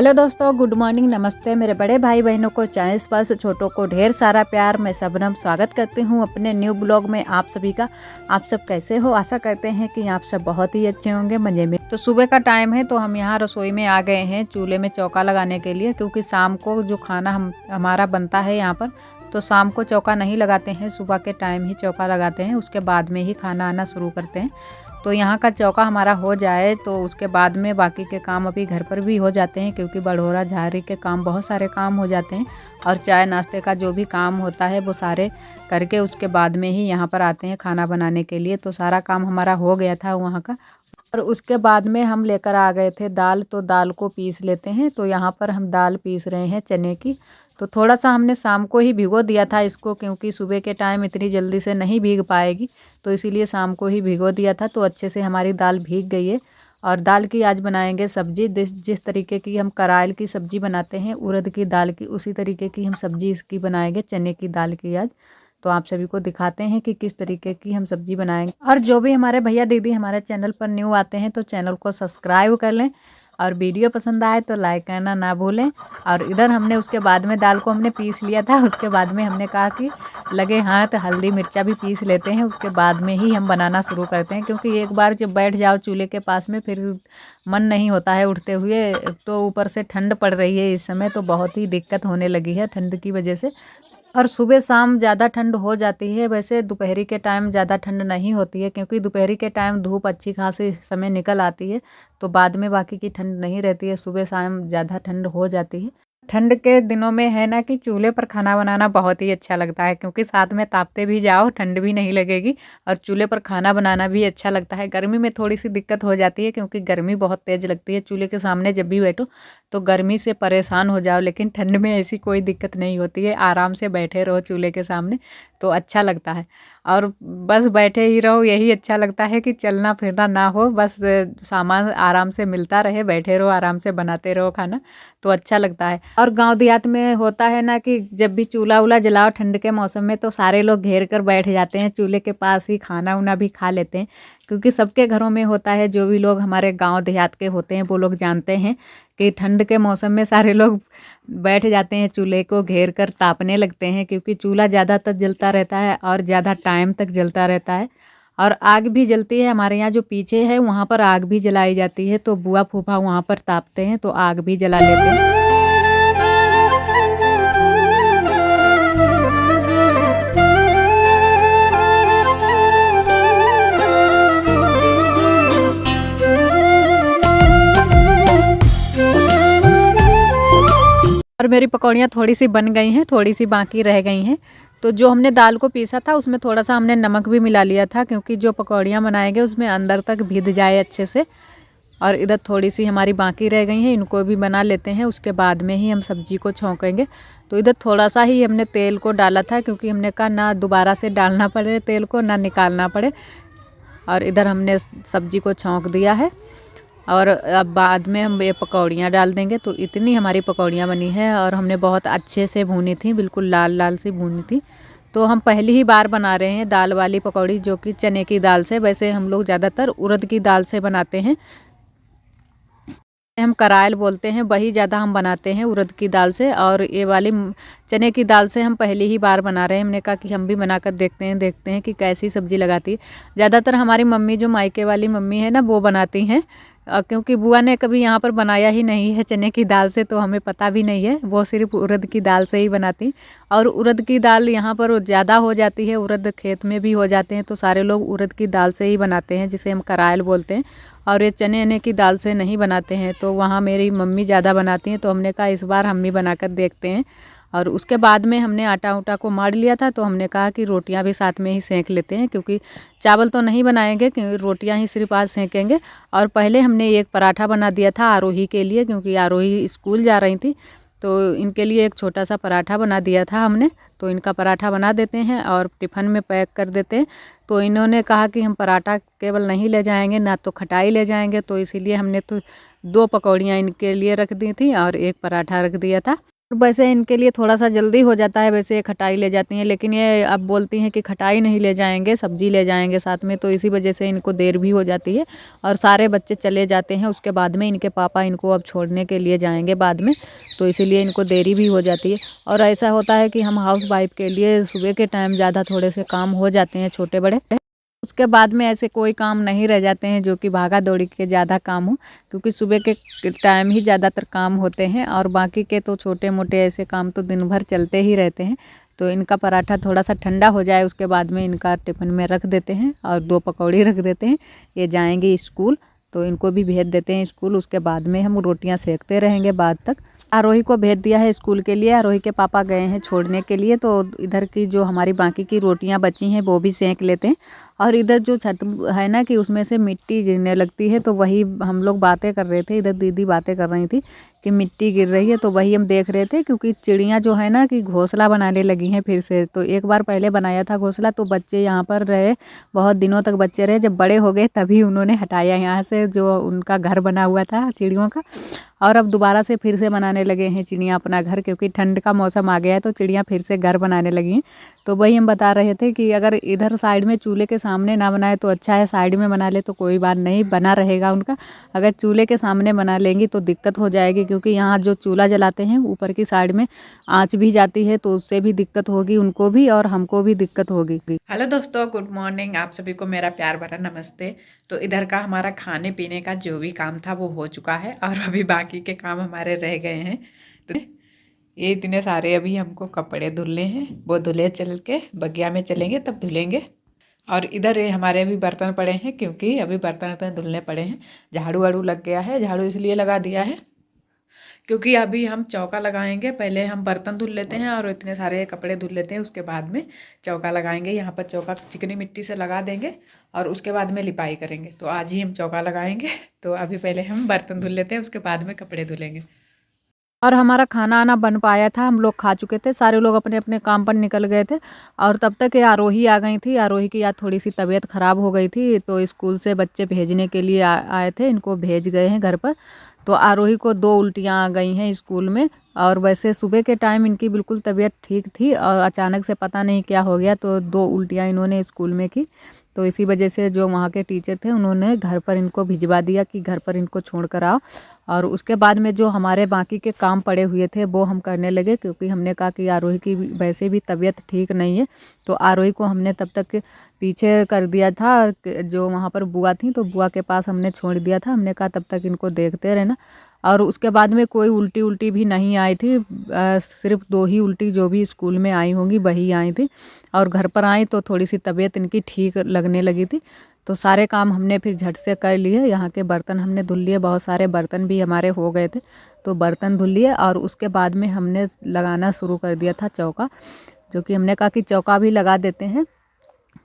Hello दोस्तों, good morning, नमस्ते। मेरे बड़े भाई बहनों को, चाहे स्पर्श, छोटों को ढेर सारा प्यार। मैं शबनम स्वागत करती हूँ अपने न्यू ब्लॉग में आप सभी का। आप सब कैसे हो? आशा करते हैं कि आप सब बहुत ही अच्छे होंगे, मज़े में। तो सुबह का टाइम है तो हम यहाँ रसोई में आ गए हैं चूल्हे में चौका लगाने के लिए, क्योंकि शाम को जो खाना हमारा बनता है यहाँ पर, तो शाम को चौका नहीं लगाते हैं, सुबह के टाइम ही चौका लगाते हैं, उसके बाद में ही खाना आना शुरू करते हैं। तो यहाँ का चौका हमारा हो जाए तो उसके बाद में बाकी के काम अभी घर पर भी हो जाते हैं, क्योंकि बड़ोरा झाड़ी के काम, बहुत सारे काम हो जाते हैं। और चाय नाश्ते का जो भी काम होता है वो सारे करके उसके बाद में ही यहाँ पर आते हैं खाना बनाने के लिए। तो सारा काम हमारा हो गया था वहाँ का। और उसके बाद में हम लेकर आ गए थे दाल, तो दाल को पीस लेते हैं। तो यहाँ पर हम दाल पीस रहे हैं चने की। तो थोड़ा सा हमने शाम को ही भिगो दिया था इसको, क्योंकि सुबह के टाइम इतनी जल्दी से नहीं भीग पाएगी, तो इसीलिए शाम को ही भिगो दिया था। तो अच्छे से हमारी दाल भीग गई है। और दाल की आज बनाएंगे सब्जी। जिस तरीके की हम करायल की सब्जी बनाते हैं उड़द की दाल की, उसी तरीके की हम सब्जी इसकी बनाएंगे, चने की दाल की आज। तो आप सभी को दिखाते हैं कि किस तरीके की हम सब्जी बनाएंगे। और जो भी हमारे भैया दीदी हमारे चैनल पर न्यू आते हैं तो चैनल को सब्सक्राइब कर लें, और वीडियो पसंद आए तो लाइक करना ना भूलें। और इधर हमने उसके बाद में दाल को हमने पीस लिया था। उसके बाद में हमने कहा कि लगे हाथ हल्दी मिर्चा भी पीस लेते हैं, उसके बाद में ही हम बनाना शुरू करते हैं, क्योंकि एक बार जब बैठ जाओ चूल्हे के पास में फिर मन नहीं होता है उठते हुए। तो ऊपर से ठंड पड़ रही है इस समय, तो बहुत ही दिक्कत होने लगी है ठंड की वजह से। और सुबह शाम ज़्यादा ठंड हो जाती है। वैसे दोपहरी के टाइम ज़्यादा ठंड नहीं होती है, क्योंकि दोपहरी के टाइम धूप अच्छी खासी समय निकल आती है, तो बाद में बाकी की ठंड नहीं रहती है। सुबह शाम ज़्यादा ठंड हो जाती है। ठंड के दिनों में है ना कि चूल्हे पर खाना बनाना बहुत ही अच्छा लगता है, क्योंकि साथ में तापते भी जाओ, ठंड भी नहीं लगेगी, और चूल्हे पर खाना बनाना भी अच्छा लगता है। गर्मी में थोड़ी सी दिक्कत हो जाती है, क्योंकि गर्मी बहुत तेज़ लगती है चूल्हे के सामने जब भी बैठो, तो गर्मी से परेशान हो जाओ। लेकिन ठंड में ऐसी कोई दिक्कत नहीं होती है, आराम से बैठे रहो चूल्हे के सामने तो अच्छा लगता है। और बस बैठे ही रहो, यही अच्छा लगता है कि चलना फिरना ना हो, बस सामान आराम से मिलता रहे, बैठे रहो आराम से बनाते रहो खाना, तो अच्छा लगता है। और गांव देहात में होता है ना कि जब भी चूल्हा वूल्हा जलाओ ठंड के मौसम में, तो सारे लोग घेर कर बैठ जाते हैं चूल्हे के पास ही, खाना उना भी खा लेते हैं, क्योंकि सबके घरों में होता है। जो भी लोग हमारे गांव देहात के होते हैं वो लोग जानते हैं कि ठंड के मौसम में सारे लोग बैठ जाते हैं चूल्हे को घेर कर, तापने लगते हैं, क्योंकि चूल्हा ज़्यादातर जलता रहता है और ज़्यादा टाइम तक जलता रहता है। और आग भी जलती है, हमारे यहाँ जो पीछे है वहाँ पर आग भी जलाई जाती है, तो बुआ फूफा वहाँ पर तापते हैं तो आग भी जला लेते हैं। और मेरी पकौड़ियाँ थोड़ी सी बन गई हैं, थोड़ी सी बाकी रह गई हैं। तो जो हमने दाल को पीसा था उसमें थोड़ा सा हमने नमक भी मिला लिया था, क्योंकि जो पकौड़ियाँ बनाएंगे उसमें अंदर तक भीग जाए अच्छे से। और इधर थोड़ी सी हमारी बाकी रह गई हैं, इनको भी बना लेते हैं, उसके बाद में ही हम सब्जी को छौंकेंगे। तो इधर थोड़ा सा ही हमने तेल को डाला था, क्योंकि हमने कहा ना दोबारा से डालना पड़े तेल को, ना निकालना पड़े। और इधर हमने सब्जी को छौंक दिया है, और अब बाद में हम ये पकौड़ियाँ डाल देंगे। तो इतनी हमारी पकौड़ियाँ बनी है, और हमने बहुत अच्छे से भूनी थी, बिल्कुल लाल लाल सी भूनी थी। तो हम पहली ही बार बना रहे हैं दाल वाली पकौड़ी, जो कि चने की दाल से। वैसे हम लोग ज़्यादातर उड़द की दाल से बनाते हैं, हम करायल बोलते हैं, वही ज़्यादा हम बनाते हैं उड़द की दाल से। और ये वाली चने की दाल से हम पहली ही बार बना रहे हैं। हमने कहा कि हम भी बनाकर देखते हैं कि कैसी सब्ज़ी लगाती है। ज़्यादातर हमारी मम्मी, जो मायके वाली मम्मी है ना, वो बनाती हैं, क्योंकि बुआ ने कभी यहाँ पर बनाया ही नहीं है चने की दाल से, तो हमें पता भी नहीं है। वो सिर्फ उड़द की दाल से ही बनाती। और उड़द की दाल यहाँ पर ज़्यादा हो जाती है, उड़द खेत में भी हो जाते हैं, तो सारे लोग उड़द की दाल से ही बनाते हैं, जिसे हम करायल बोलते हैं। और ये चने की दाल से नहीं बनाते हैं, तो वहाँ मेरी मम्मी ज़्यादा बनाती हैं, तो हमने कहा इस बार हम भी बनाकर देखते हैं। और उसके बाद में हमने आटा उटा को मार लिया था, तो हमने कहा कि रोटियां भी साथ में ही सेंक लेते हैं, क्योंकि चावल तो नहीं बनाएंगे, क्योंकि रोटियां ही सिर्फ आज सेंकेंगे। और पहले हमने एक पराठा बना दिया था आरोही के लिए, क्योंकि आरोही स्कूल जा रही थी, तो इनके लिए एक छोटा सा पराठा बना दिया था हमने। तो इनका पराठा बना देते हैं और टिफ़िन में पैक कर देते हैं। तो इन्होंने कहा कि हम पराठा केवल नहीं ले जाएंगे, ना तो खटाई ले जाएंगे, तो इसीलिए हमने तो 2 पकौड़ियाँ इनके लिए रख दी थी और एक पराठा रख दिया था। वैसे इनके लिए थोड़ा-सा जल्दी हो जाता है, वैसे ये खटाई ले जाती हैं, लेकिन ये अब बोलती हैं कि खटाई नहीं ले जाएँगे, सब्ज़ी ले जाएँगे साथ में, तो इसी वजह से इनको देर भी हो जाती है और सारे बच्चे चले जाते हैं। उसके बाद में इनके पापा इनको अब छोड़ने के लिए जाएँगे बाद में, तो इसीलिए इनको देरी भी हो जाती है। और ऐसा होता है कि हम हाउसवाइफ़ के लिए सुबह के टाइम ज़्यादा थोड़े से काम हो जाते हैं छोटे-बड़े। उसके बाद में ऐसे कोई काम नहीं रह जाते हैं जो कि भागा-दौड़ी के ज़्यादा काम हो, क्योंकि सुबह के टाइम ही ज़्यादातर काम होते हैं और बाकी के तो छोटे-मोटे ऐसे काम तो दिन भर चलते ही रहते हैं। तो इनका पराठा थोड़ा-सा ठंडा हो जाए उसके बाद में इनका टिफ़िन में रख देते हैं और 2 पकौड़ी रख देते हैं। ये जाएँगे स्कूल, तो इनको भी भेज देते हैं स्कूल, उसके बाद में हम रोटियाँ सेकते रहेंगे बाद तक। आरोही को भेज दिया है स्कूल के लिए, आरोही के पापा गए हैं छोड़ने के लिए, तो इधर की जो हमारी बाकी की रोटियां बची हैं वो भी सेंक लेते हैं। और इधर जो छत है ना कि उसमें से मिट्टी गिरने लगती है, तो वही हम लोग बातें कर रहे थे, इधर दीदी बातें कर रही थी कि मिट्टी गिर रही है, तो वही हम देख रहे थे क्योंकि चिड़ियाँ जो है ना कि घोंसला बनाने लगी हैं फिर से। तो एक बार पहले बनाया था घोंसला, तो बच्चे यहाँ पर रहे, बहुत दिनों तक बच्चे रहे, जब बड़े हो गए तभी उन्होंने हटाया यहाँ से जो उनका घर बना हुआ था चिड़ियों का। और अब दोबारा से फिर से बनाने लगे हैं चिड़ियाँ अपना घर, क्योंकि ठंड का मौसम आ गया है तो चिड़ियाँ फिर से घर बनाने लगी हैं। तो वही हम बता रहे थे कि अगर इधर साइड में चूल्हे के सामने ना बनाए तो अच्छा है, साइड में बना ले तो कोई बात नहीं, बना रहेगा उनका। अगर चूल्हे के सामने बना लेंगी तो दिक्कत हो जाएगी, क्योंकि यहाँ जो चूल्हा जलाते हैं ऊपर की साइड में आँच भी जाती है, तो उससे भी दिक्कत होगी उनको भी और हमको भी दिक्कत होगी। हेलो दोस्तों, गुड मॉर्निंग। आप सभी को मेरा प्यार भरा नमस्ते। तो इधर का हमारा खाने पीने का जो भी काम था वो हो चुका है और अभी बाकी के काम हमारे रह गए हैं। तो ये इतने सारे अभी हमको कपड़े धुलने हैं, वो धुले चल के बगिया में चलेंगे तब धुलेंगे। और इधर ये हमारे अभी बर्तन पड़े हैं, क्योंकि अभी बर्तन वर्तन धुलने पड़े हैं। झाड़ू वाड़ू लग गया है, झाड़ू इसलिए लगा दिया है क्योंकि अभी हम चौका लगाएंगे। पहले हम बर्तन धुल लेते हैं और इतने सारे कपड़े धुल लेते हैं, उसके बाद में चौका लगाएंगे। यहाँ पर चौका चिकनी मिट्टी से लगा देंगे और उसके बाद में लिपाई करेंगे। तो आज ही हम चौका लगाएंगे। तो अभी पहले हम बर्तन धुल लेते हैं, उसके बाद में कपड़े धुलेंगे। और हमारा खाना आना बन पाया था, हम लोग खा चुके थे, सारे लोग अपने अपने काम पर निकल गए थे। और तब तक ये आरोही आ गई थी। आरोही की यार थोड़ी सी तबीयत ख़राब हो गई थी, तो स्कूल से बच्चे भेजने के लिए आए थे, इनको भेज गए हैं घर पर। तो आरोही को 2 उल्टियाँ आ गई हैं स्कूल में। और वैसे सुबह के टाइम इनकी बिल्कुल तबीयत ठीक थी और अचानक से पता नहीं क्या हो गया, तो 2 उल्टियाँ इन्होंने स्कूल में की। तो इसी वजह से जो वहाँ के टीचर थे उन्होंने घर पर इनको भिजवा दिया कि घर पर इनको छोड़ कर आओ। और उसके बाद में जो हमारे बाकी के काम पड़े हुए थे वो हम करने लगे, क्योंकि हमने कहा कि आरोही की वैसे भी तबीयत ठीक नहीं है। तो आरोही को हमने तब तक पीछे कर दिया था, जो वहाँ पर बुआ थी तो बुआ के पास हमने छोड़ दिया था। हमने कहा तब तक इनको देखते रहना। और उसके बाद में कोई उल्टी भी नहीं आई थी, सिर्फ 2 ही उल्टी जो भी स्कूल में आई होंगी वही आई थी। और घर पर आई तो थोड़ी सी तबीयत इनकी ठीक लगने लगी थी। तो सारे काम हमने फिर झट से कर लिए। यहाँ के बर्तन हमने धुल लिए, बहुत सारे बर्तन भी हमारे हो गए थे, तो बर्तन धुल लिए। और उसके बाद में हमने लगाना शुरू कर दिया था चौका, जो कि हमने कहा कि चौका भी लगा देते हैं,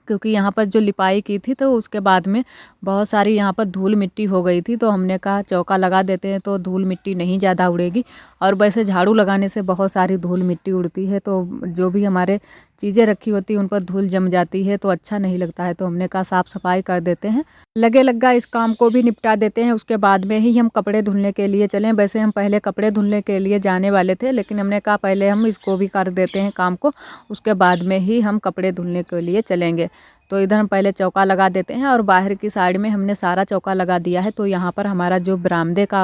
क्योंकि यहाँ पर जो लिपाई की थी तो उसके बाद में बहुत सारी यहाँ पर धूल मिट्टी हो गई थी। तो हमने कहा चौका लगा देते हैं तो धूल मिट्टी नहीं ज़्यादा उड़ेगी। और वैसे झाड़ू लगाने से बहुत सारी धूल मिट्टी उड़ती है, तो जो भी हमारे चीज़ें रखी होती हैं उन पर धूल जम जाती है, तो अच्छा नहीं लगता है। तो हमने कहा साफ़ सफाई कर देते हैं, लगे लगा इस काम को भी निपटा देते हैं, उसके बाद में ही हम कपड़े धुलने के लिए चलें। वैसे हम पहले कपड़े धुलने के लिए जाने वाले थे, लेकिन हमने कहा पहले हम इसको भी कर देते हैं काम को, उसके बाद में ही हम कपड़े धुलने के लिए चलेंगे। तो इधर हम पहले चौका लगा देते हैं और बाहर की साइड में हमने सारा चौका लगा दिया है। तो यहाँ पर हमारा जो बरामदे का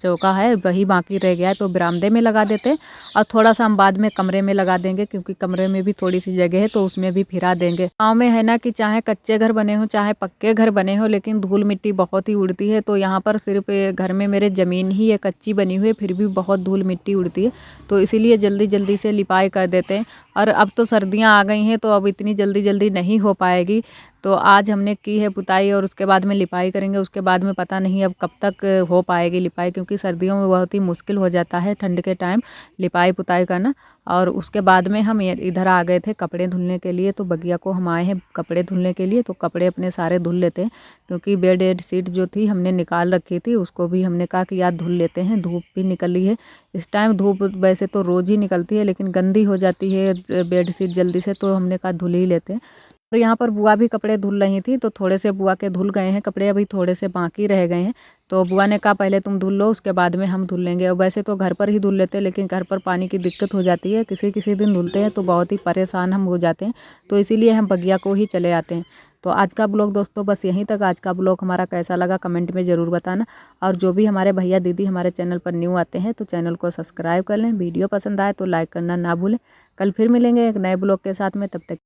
चौका है वही बाकी रह गया है, तो बरामदे में लगा देते हैं। और थोड़ा सा हम बाद में कमरे में लगा देंगे, क्योंकि कमरे में भी थोड़ी सी जगह है तो उसमें भी फिरा देंगे। गाँव में है ना कि चाहे कच्चे घर बने हो चाहे पक्के घर बने हो, लेकिन धूल मिट्टी बहुत ही उड़ती है। तो यहाँ पर सिर्फ घर में मेरे ज़मीन ही है कच्ची बनी हुई है, फिर भी बहुत धूल मिट्टी उड़ती है, तो इसीलिए जल्दी जल्दी से लिपाई कर देते हैं। और अब तो सर्दियाँ आ गई हैं, तो अब इतनी जल्दी जल्दी नहीं हो पाएगी। तो आज हमने की है पुताई और उसके बाद में लिपाई करेंगे। उसके बाद में पता नहीं अब कब तक हो पाएगी लिपाई, क्योंकि सर्दियों में बहुत ही मुश्किल हो जाता है ठंड के टाइम लिपाई पुताई करना। और उसके बाद में हम इधर आ गए थे कपड़े धुलने के लिए, तो बगिया को हम आए हैं कपड़े धुलने के लिए। तो कपड़े अपने सारे धुल लेते हैं, क्योंकि बेड शीट जो थी हमने निकाल रखी थी, उसको भी हमने कहा कि यार धुल लेते हैं, धूप भी निकली है इस टाइम। धूप वैसे तो रोज़ ही निकलती है, लेकिन गंदी हो जाती है बेड शीट जल्दी से, तो हमने कहा धुल ही लेते हैं। और यहाँ पर बुआ भी कपड़े धुल रही थी, तो थोड़े से बुआ के धुल गए हैं कपड़े, अभी थोड़े से बाकी रह गए हैं। तो बुआ ने कहा पहले तुम धुल लो, उसके बाद में हम धुल लेंगे। और वैसे तो घर पर ही धुल लेते हैं, लेकिन घर पर पानी की दिक्कत हो जाती है, किसी किसी दिन धुलते हैं तो बहुत ही परेशान हम हो जाते हैं, तो इसीलिए हम बगिया को ही चले आते हैं। तो आज का ब्लॉग दोस्तों बस यहीं तक। आज का ब्लॉग हमारा कैसा लगा कमेंट में ज़रूर बताना। और जो भी हमारे भैया दीदी हमारे चैनल पर न्यू आते हैं तो चैनल को सब्सक्राइब कर लें। वीडियो पसंद आए तो लाइक करना ना भूलें। कल फिर मिलेंगे एक नए ब्लॉग के साथ में, तब तक